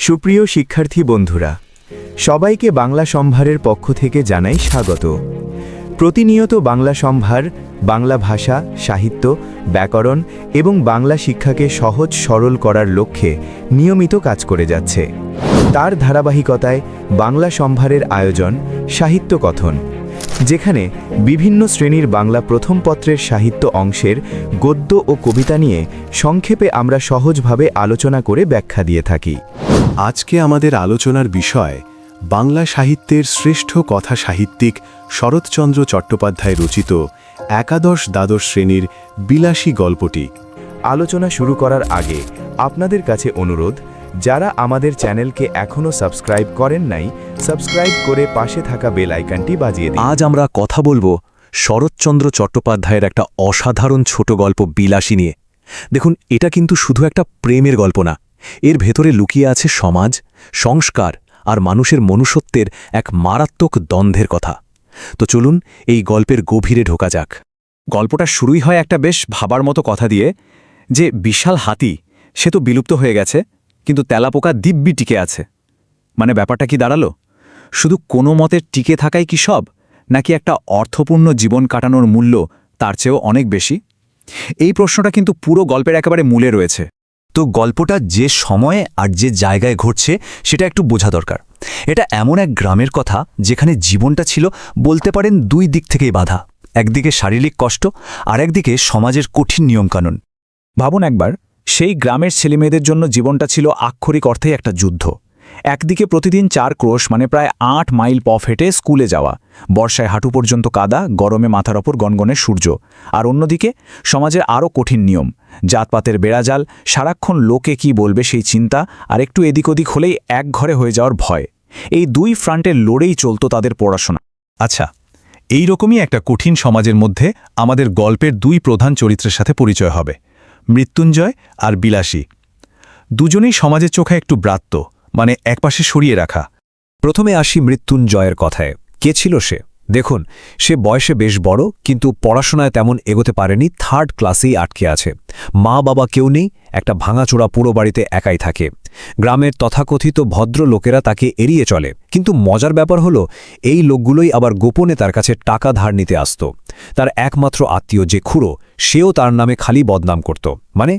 সুপ্রিয় শিক্ষার্থী বন্ধুরা, সবাইকে বাংলা সম্ভারের পক্ষ থেকে জানাই স্বাগত। প্রতিনিয়ত বাংলা সম্ভার বাংলা ভাষা, সাহিত্য, ব্যাকরণ এবং বাংলা শিক্ষাকে সহজ সরল করার লক্ষ্যে নিয়মিত কাজ করে যাচ্ছে। তার ধারাবাহিকতায় বাংলা সম্ভারের আয়োজন সাহিত্য কথন, যেখানে বিভিন্ন শ্রেণীর বাংলা প্রথম পত্রের সাহিত্য অংশের গদ্য ও কবিতা নিয়ে সংক্ষেপে আমরা সহজভাবে আলোচনা করে ব্যাখ্যা দিয়ে থাকি। আজকে আমাদের আলোচনার বিষয় বাংলা সাহিত্যের শ্রেষ্ঠ কথা সাহিত্যিক শরৎচন্দ্র চট্টোপাধ্যায় রচিত একাদশ-দ্বাদশ শ্রেণীর বিলাসী গল্পটি। আলোচনা শুরু করার আগে আপনাদের কাছে অনুরোধ, যারা আমাদের চ্যানেলকে এখনও সাবস্ক্রাইব করেন নাই, সাবস্ক্রাইব করে পাশে থাকা বেল আইকনটি বাজিয়ে দিন। আজ আমরা কথা বলবো শরৎচন্দ্র চট্টোপাধ্যায়ের একটা অসাধারণ ছোট গল্প বিলাসী নিয়ে। দেখুন, এটা কিন্তু শুধু একটা প্রেমের গল্প না, এর ভেতরে লুকিয়ে আছে সমাজ, সংস্কার আর মানুষের মনুষ্যত্বের এক মারাত্মক দ্বন্দ্বের কথা। তো চলুন এই গল্পের গভীরে ঢোকা যাক। গল্পটা শুরুই হয় একটা বেশ ভাবার মতো কথা দিয়ে, যে বিশাল হাতি সে তো বিলুপ্ত হয়ে গেছে, কিন্তু তেলাপোকা দিব্যি টিকে আছে। মানে ব্যাপারটা কি দাঁড়ালো? শুধু কোনো মতে টিকে থাকাই কি সব, নাকি একটা অর্থপূর্ণ জীবন কাটানোর মূল্য তার চেয়েও অনেক বেশি? এই প্রশ্নটা কিন্তু পুরো গল্পের একেবারে মূলে রয়েছে। তো গল্পটা যে সময়ে আর যে জায়গায় ঘটছে সেটা একটু বোঝা দরকার। এটা এমন এক গ্রামের কথা যেখানে জীবনটা ছিল বলতে পারেন দুই দিক থেকেই বাধা। একদিকে শারীরিক কষ্ট, আর একদিকে সমাজের কঠিন নিয়মকানুন। ভাবুন একবার, সেই গ্রামের ছেলেমেয়েদের জন্য জীবনটা ছিল আক্ষরিক অর্থেই একটা যুদ্ধ। একদিকে প্রতিদিন 4 ক্রোশ মানে প্রায় 8 মাইল পথ হেঁটে স্কুলে যাওয়া, বর্ষায় হাঁটু পর্যন্ত কাদা, গরমে মাথার ওপর গনগনে সূর্য। আর অন্যদিকে সমাজের আরও কঠিন নিয়ম, জাতপাতের বেড়াজাল, সারাক্ষণ লোকে কি বলবে সেই চিন্তা, আর একটু এদিক ওদিক হলেই এক ঘরে হয়ে যাওয়ার ভয়। এই দুই ফ্রন্টে লড়েই চলত তাদের পড়াশোনা। আচ্ছা, এই রকমই একটা কঠিন সমাজের মধ্যে আমাদের গল্পের দুই প্রধান চরিত্রের সাথে পরিচয় হবে, মৃত্যুঞ্জয় আর বিলাসী। দুজনেই সমাজের চোখে একটু ব্রাত্য, মানে একপাশে সরিয়ে রাখা। প্রথমে আসি মৃত্যুঞ্জয়ের কথায়। কে ছিল সে? দেখুন, সে বয়সে বেশ বড়, কিন্তু পড়াশোনায় তেমন এগোতে পারেনি, 3rd ক্লাসেই আটকে আছে। মা বাবা কেউ নেই, একটা ভাঙাচোরা পুরো বাড়িতে একাই থাকে। গ্রামের তথাকথিত ভদ্র লোকেরা তাকে এড়িয়ে চলে, কিন্তু মজার ব্যাপার হলো এই লোকগুলোই আবার গোপনে তার কাছে টাকা ধার নিতে আসত। তার একমাত্র আত্মীয় যে খুড়ো, সেও তার নামে খালি বদনাম করত। মানে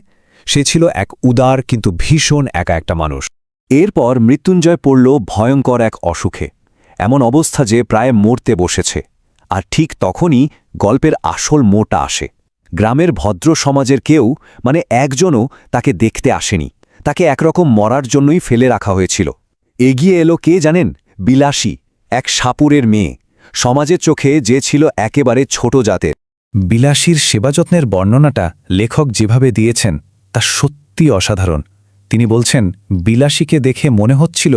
সে ছিল এক উদার কিন্তু ভীষণ একা একটা মানুষ। এরপর মৃত্যুঞ্জয় পড়ল ভয়ঙ্কর এক অসুখে, এমন অবস্থা যে প্রায় মরতে বসেছে। আর ঠিক তখনই গল্পের আসল মোড়টা আসে। গ্রামের ভদ্র সমাজের কেউ, মানে একজনও তাকে দেখতে আসেনি। তাকে একরকম মরার জন্যই ফেলে রাখা হয়েছিল। এগিয়ে এলো কে জানেন? বিলাসী, এক সাপুরের মেয়ে, সমাজের চোখে যে ছিল একেবারে ছোট জাতের। বিলাসীর সেবাযত্নের বর্ণনাটা লেখক যেভাবে দিয়েছেন তা সত্যি অসাধারণ। তিনি বলছেন, বিলাসীকে দেখে মনে হচ্ছিল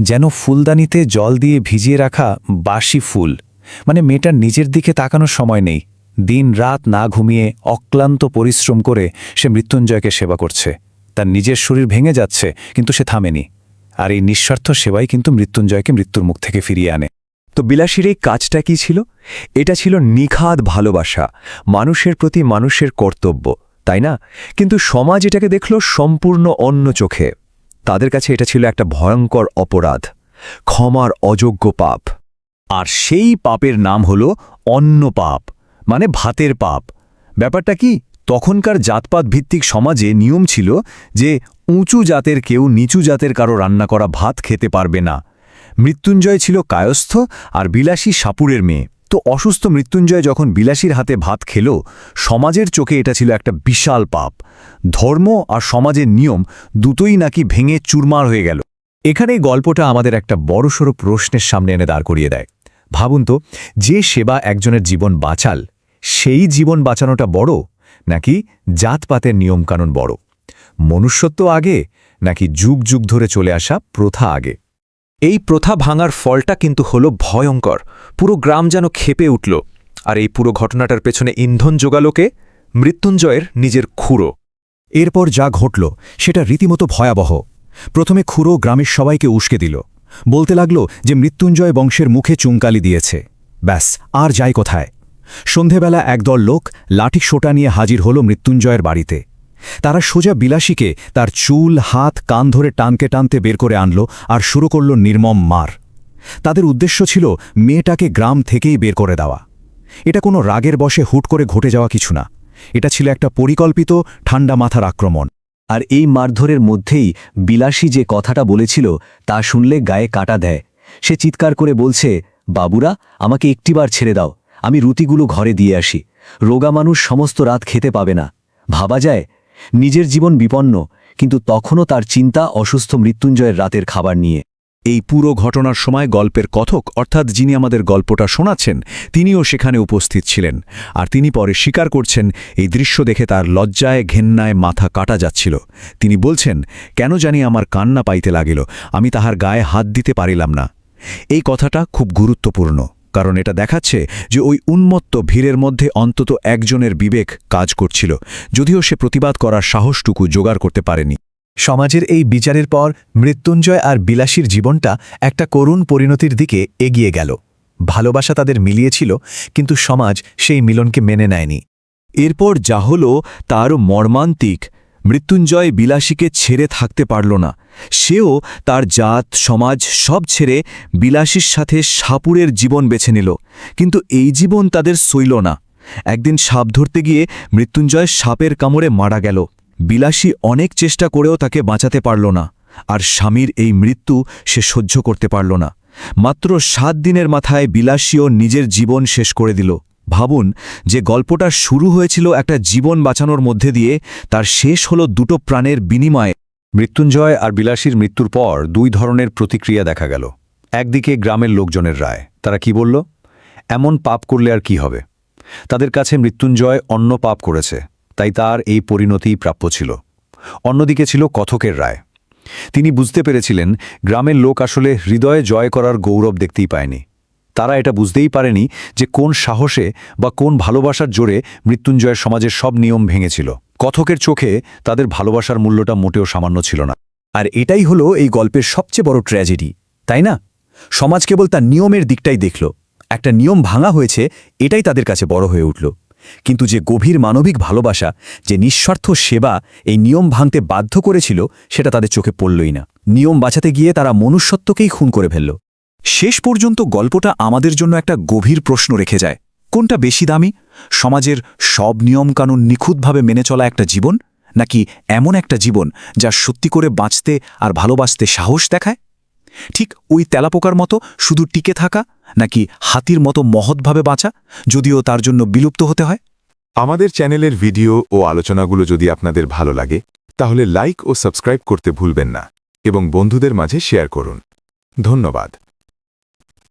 যেন ফুলদানিতে জল দিয়ে ভিজিয়ে রাখা বাসি ফুল। মানে মেয়েটার নিজের দিকে তাকানোর সময় নেই। দিন রাত না ঘুমিয়ে অক্লান্ত পরিশ্রম করে সে মৃত্যুঞ্জয়কে সেবা করছে। তার নিজের শরীর ভেঙে যাচ্ছে, কিন্তু সে থামেনি। আর এই নিঃস্বার্থ সেবাই কিন্তু মৃত্যুঞ্জয়কে মৃত্যুর মুখ থেকে ফিরিয়ে আনে। তো বিলাসীর এই কাজটা কি ছিল? এটা ছিল নিখাদ ভালোবাসা, মানুষের প্রতি মানুষের কর্তব্য, তাই না? কিন্তু সমাজ এটাকে দেখল সম্পূর্ণ অন্য চোখে। তাদের কাছে এটা ছিল একটা ভয়ঙ্কর অপরাধ, ক্ষমার অযোগ্য পাপ। আর সেই পাপের নাম হল অন্ন পাপ, মানে ভাতের পাপ। ব্যাপারটা কি? তখনকার জাতপাত ভিত্তিক সমাজে নিয়ম ছিল যে উঁচু জাতের কেউ নিচু জাতের কারো রান্না করা ভাত খেতে পারবে না। মৃত্যুঞ্জয় ছিল কায়স্থ, আর বিলাসী সাপুরের মেয়ে। তো অসুস্থ মৃত্যুঞ্জয় যখন বিলাসীর হাতে ভাত খেল, সমাজের চোখে এটা ছিল একটা বিশাল পাপ। ধর্ম আর সমাজের নিয়ম দুটোই নাকি ভেঙে চুরমার হয়ে গেল। এখানেই গল্পটা আমাদের একটা বড়সড় প্রশ্নের সামনে এনে দাঁড় করিয়ে দেয়। ভাবুন তো, যে সেবা একজনের জীবন বাঁচাল, সেই জীবন বাঁচানোটা বড়, নাকি জাতপাতের নিয়মকানুন বড়? মনুষ্যত্ব আগে, নাকি যুগ যুগ ধরে চলে আসা প্রথা আগে? এই প্রথা ভাঙার ফলটা কিন্তু হলো ভয়ঙ্কর। পুরো গ্রাম যেন ক্ষেপে উঠল। আর এই পুরো ঘটনাটার পেছনে ইন্ধন জোগালোকে মৃত্যুঞ্জয়ের নিজের খুড়ো। এরপর যা ঘটল সেটা রীতিমতো ভয়াবহ। প্রথমে খুড়ো গ্রামের সবাইকে উস্কে দিল, বলতে লাগল যে মৃত্যুঞ্জয় বংশের মুখে চুনকালি দিয়েছে। ব্যাস, আর যাই কোথায়। সন্ধেবেলা একদল লোক লাঠি সোটা নিয়ে হাজির হল মৃত্যুঞ্জয়ের বাড়িতে। তারা সোজা বিলাসীকে তার চুল হাত কান ধরে টানতে টানতে বের করে আনল আর শুরু করল নির্মম মার। তাদের উদ্দেশ্য ছিল মেয়েটাকে গ্রাম থেকেই বের করে দেওয়া। এটা কোনো রাগের বশে হুট করে ঘটে যাওয়া কিছু না, এটা ছিল একটা পরিকল্পিত ঠান্ডা মাথার আক্রমণ। আর এই মারধরের মধ্যেই বিলাসী যে কথাটা বলেছিল তা শুনলে গায়ে কাটা দেয়। সে চিৎকার করে বলছে, বাবুরা, আমাকে একটিবার ছেড়ে দাও, আমি রুটিগুলো ঘরে দিয়ে আসি। রোগা মানুষ সমস্ত রাত খেতে পাবে না। ভাবা যায়, নিজের জীবন বিপন্ন, কিন্তু তখনও তার চিন্তা অসুস্থ মৃত্যুঞ্জয়ের রাতের খাবার নিয়ে। এই পুরো ঘটনার সময় গল্পের কথক অর্থাৎ যিনি আমাদের গল্পটা শোনাচ্ছেন তিনিও সেখানে উপস্থিত ছিলেন, আর তিনি পরে স্বীকার করছেন এই দৃশ্য দেখে তার লজ্জায় ঘেন্নায় মাথা কাটা যাচ্ছিল। তিনি বলছেন, কেন জানি আমার কান্না পাইতে লাগিল, আমি তাহার গায়ে হাত দিতে পারিলাম না। এই কথাটা খুব গুরুত্বপূর্ণ, কারণ এটা দেখাচ্ছে যে ওই উন্মত্ত ভিড়ের মধ্যে অন্তত একজনের বিবেক কাজ করছিল, যদিও সে প্রতিবাদ করার সাহসটুকু জোগাড় করতে পারেনি। সমাজের এই বিচারের পর মৃত্যুঞ্জয় আর বিলাসীর জীবনটা একটা করুণ পরিণতির দিকে এগিয়ে গেল। ভালোবাসা তাদের মিলিয়েছিল, কিন্তু সমাজ সেই মিলনকে মেনে নেয়নি। এরপর যা হল তারও মর্মান্তিক। মৃত্যুঞ্জয় বিলাসীকে ছেড়ে থাকতে পারল না। সেও তার জাত সমাজ সব ছেড়ে বিলাসীর সাথে সাপুড়ের জীবন বেছে নিল, কিন্তু এই জীবন তাদের সইল না। একদিন সাপ ধরতে গিয়ে মৃত্যুঞ্জয় সাপের কামড়ে মারা গেল। বিলাসী অনেক চেষ্টা করেও তাকে বাঁচাতে পারল না, আর স্বামীর এই মৃত্যু সে সহ্য করতে পারল না। মাত্র 7 দিনের মাথায় বিলাসীও নিজের জীবন শেষ করে দিল। ভাবুন, যে গল্পটা শুরু হয়েছিল একটা জীবন বাঁচানোর মধ্যে দিয়ে, তার শেষ হলো দুটো প্রাণের বিনিময়ে। মৃত্যুঞ্জয় আর বিলাসীর মৃত্যুর পর 2 ধরনের প্রতিক্রিয়া দেখা গেল। একদিকে গ্রামের লোকজনের রায়, তারা কি বলল, এমন পাপ করলে আর কি হবে। তাদের কাছে মৃত্যুঞ্জয় অন্য পাপ করেছে, তাই তার এই পরিণতিই প্রাপ্য ছিল। অন্যদিকে ছিল কথকের রায়। তিনি বুঝতে পেরেছিলেন গ্রামের লোক আসলে হৃদয়ে জয় করার গৌরব দেখতেই পায়নি। তারা এটা বুঝতেই পারেনি যে কোন সাহসে বা কোন ভালোবাসার জোরে মৃত্যুঞ্জয়ের সমাজের সব নিয়ম ভেঙেছিল। কথকের চোখে তাদের ভালোবাসার মূল্যটা মোটেও সামান্য ছিল না। আর এটাই হলো এই গল্পের সবচেয়ে বড় ট্র্যাজেডি, তাই না? সমাজ কেবল তার নিয়মের দিকটাই দেখল। একটা নিয়ম ভাঙা হয়েছে, এটাই তাদের কাছে বড় হয়ে উঠল। কিন্তু যে গভীর মানবিক ভালোবাসা, যে নিঃস্বার্থ সেবা এই নিয়ম ভাঙতে বাধ্য করেছিল, সেটা তাদের চোখে পড়লই না। নিয়ম বাঁচাতে গিয়ে তারা মনুষ্যত্বকেই খুন করে ফেলল। শেষ পর্যন্ত গল্পটা আমাদের জন্য একটা গভীর প্রশ্ন রেখে যায়, কোনটা বেশি দামি, সমাজের সব নিয়মকানুন নিখুঁতভাবে মেনে চলা একটা জীবন, নাকি এমন একটা জীবন যা সত্যি করে বাঁচতে আর ভালোবাসতে সাহস দেখায়? ঠিক ওই তেলাপোকার মতো শুধু টিকে থাকা, নাকি হাতির মতো মহৎভাবে বাঁচা, যদিও তার জন্য বিলুপ্ত হতে হয়? আমাদের চ্যানেলের ভিডিও ও আলোচনাগুলো যদি আপনাদের ভালো লাগে, তাহলে লাইক ও সাবস্ক্রাইব করতে ভুলবেন না এবং বন্ধুদের মাঝে শেয়ার করুন। ধন্যবাদ।